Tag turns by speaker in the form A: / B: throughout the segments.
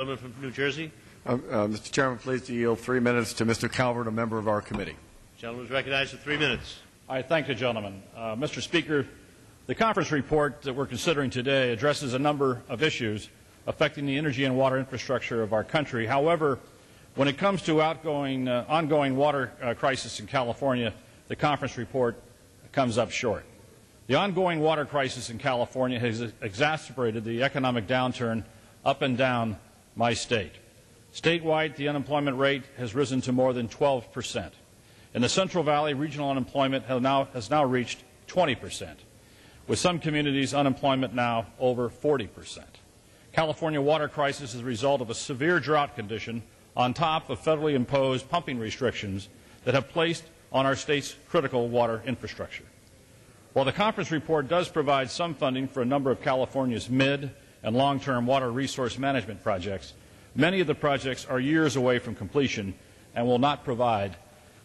A: Gentleman from New Jersey.
B: Mr. Chairman, please to yield 3 minutes to Mr. Calvert, a member of our committee.
A: The gentleman is recognized for 3 minutes.
C: I thank the gentleman. Mr. Speaker, the conference report that we're considering today addresses a number of issues affecting the energy and water infrastructure of our country. However, when it comes to ongoing water crisis in California, the conference report comes up short. The ongoing water crisis in California has exacerbated the economic downturn up and down my state. Statewide, the unemployment rate has risen to more than 12%. In the Central Valley, regional unemployment has now reached 20%, with some communities' unemployment now over 40%. California water crisis is a result of a severe drought condition on top of federally imposed pumping restrictions that have placed on our state's critical water infrastructure. While the conference report does provide some funding for a number of California's mid- and long-term water resource management projects, many of the projects are years away from completion and will not provide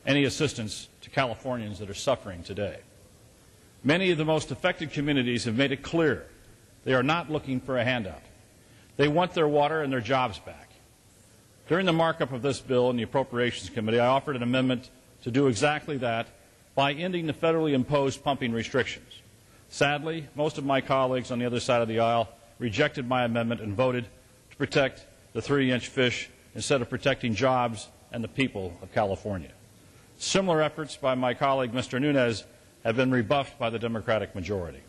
C: any assistance to Californians that are suffering today. Many of the most affected communities have made it clear they are not looking for a handout. They want their water and their jobs back. During the markup of this bill in the Appropriations Committee, I offered an amendment to do exactly that by ending the federally imposed pumping restrictions. Sadly, most of my colleagues on the other side of the aisle rejected my amendment and voted to protect the 3-inch fish instead of protecting jobs and the people of California. Similar efforts by my colleague, Mr. Nunes, have been rebuffed by the Democratic majority.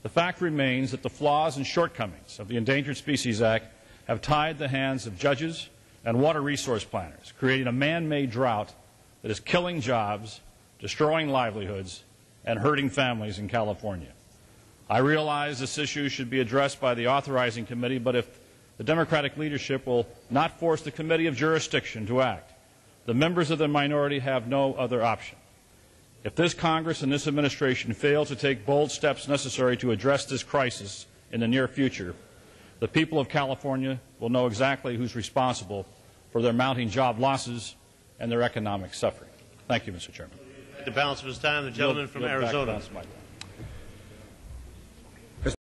C: The fact remains that the flaws and shortcomings of the Endangered Species Act have tied the hands of judges and water resource planners, creating a man-made drought that is killing jobs, destroying livelihoods, and hurting families in California. I realize this issue should be addressed by the authorizing committee, but if the Democratic leadership will not force the committee of jurisdiction to act, the members of the minority have no other option. If this Congress and this administration fail to take bold steps necessary to address this crisis in the near future, the people of California will know exactly who's responsible for their mounting job losses and their economic suffering. Thank you, Mr. Chairman.
A: The balance of his time, the gentleman from Arizona.